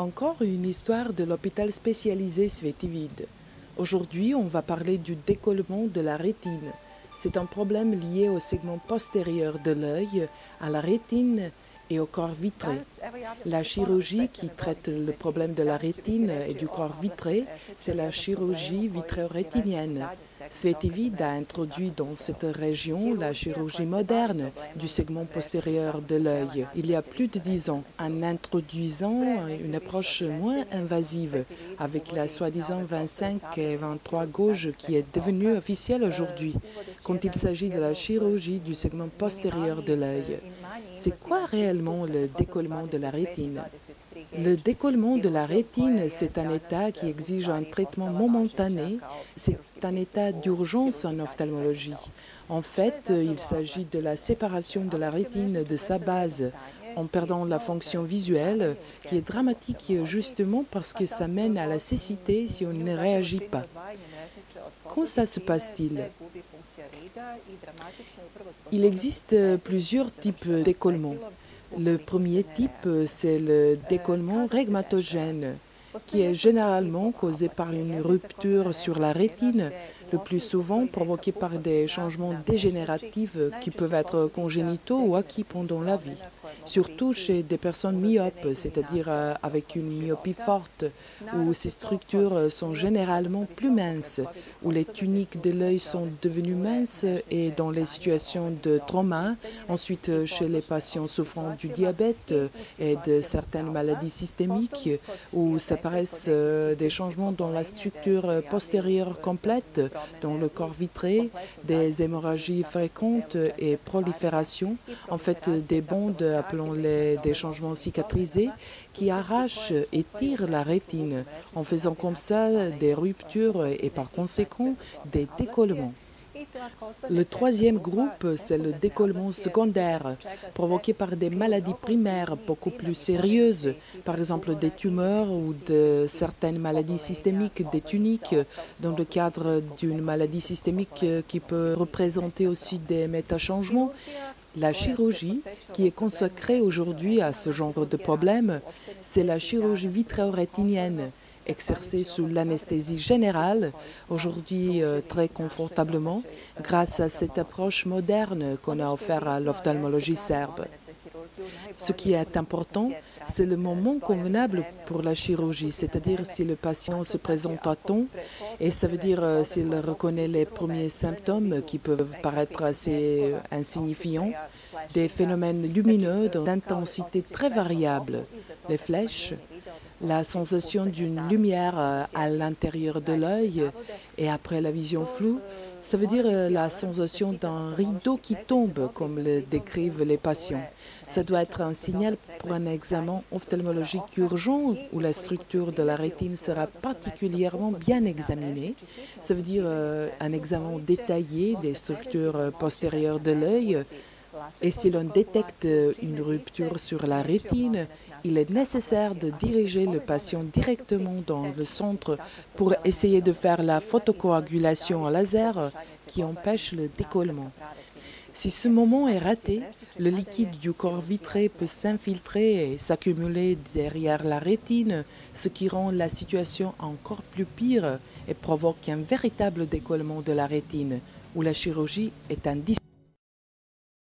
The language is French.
Encore une histoire de l'hôpital spécialisé Svetivid. Aujourd'hui, on va parler du décollement de la rétine. C'est un problème lié au segment postérieur de l'œil, à la rétine et au corps vitré. La chirurgie qui traite le problème de la rétine et du corps vitré, c'est la chirurgie vitréorétinienne. Svetivid a introduit dans cette région la chirurgie moderne du segment postérieur de l'œil il y a plus de 10 ans, en introduisant une approche moins invasive avec la soi-disant 25 et 23 gauge qui est devenue officielle aujourd'hui quand il s'agit de la chirurgie du segment postérieur de l'œil. C'est quoi réellement le décollement de la rétine? Le décollement de la rétine, c'est un état qui exige un traitement momentané. C'est un état d'urgence en ophtalmologie. En fait, il s'agit de la séparation de la rétine de sa base en perdant la fonction visuelle, qui est dramatique justement parce que ça mène à la cécité si on ne réagit pas. Comment ça se passe-t-il? Il existe plusieurs types d'écollement. Le premier type, c'est le décollement régmatogène, qui est généralement causé par une rupture sur la rétine, le plus souvent provoqué par des changements dégénératifs qui peuvent être congénitaux ou acquis pendant la vie. Surtout chez des personnes myopes, c'est-à-dire avec une myopie forte, où ces structures sont généralement plus minces, où les tuniques de l'œil sont devenues minces et dans les situations de trauma, ensuite chez les patients souffrant du diabète et de certaines maladies systémiques, où s'apparaissent des changements dans la structure postérieure complète, dans le corps vitré, des hémorragies fréquentes et prolifération, en fait des bandes, appelons-les des changements cicatrisés, qui arrachent et tirent la rétine, en faisant comme ça des ruptures et par conséquent des décollements. Le troisième groupe, c'est le décollement secondaire, provoqué par des maladies primaires beaucoup plus sérieuses, par exemple des tumeurs ou de certaines maladies systémiques des tuniques, dans le cadre d'une maladie systémique qui peut représenter aussi des métachangements. La chirurgie qui est consacrée aujourd'hui à ce genre de problème, c'est la chirurgie vitréorétinienne, exercée sous l'anesthésie générale, aujourd'hui très confortablement, grâce à cette approche moderne qu'on a offerte à l'ophtalmologie serbe. Ce qui est important, c'est le moment convenable pour la chirurgie, c'est-à-dire si le patient se présente à temps, et ça veut dire s'il reconnaît les premiers symptômes qui peuvent paraître assez insignifiants, des phénomènes lumineux d'intensité très variable, les flèches, la sensation d'une lumière à l'intérieur de l'œil et après la vision floue, ça veut dire la sensation d'un rideau qui tombe, comme le décrivent les patients. Ça doit être un signal pour un examen ophtalmologique urgent où la structure de la rétine sera particulièrement bien examinée. Ça veut dire un examen détaillé des structures postérieures de l'œil. Et si l'on détecte une rupture sur la rétine, il est nécessaire de diriger le patient directement dans le centre pour essayer de faire la photocoagulation à laser qui empêche le décollement. Si ce moment est raté, le liquide du corps vitré peut s'infiltrer et s'accumuler derrière la rétine, ce qui rend la situation encore plus pire et provoque un véritable décollement de la rétine, où la chirurgie est indispensable.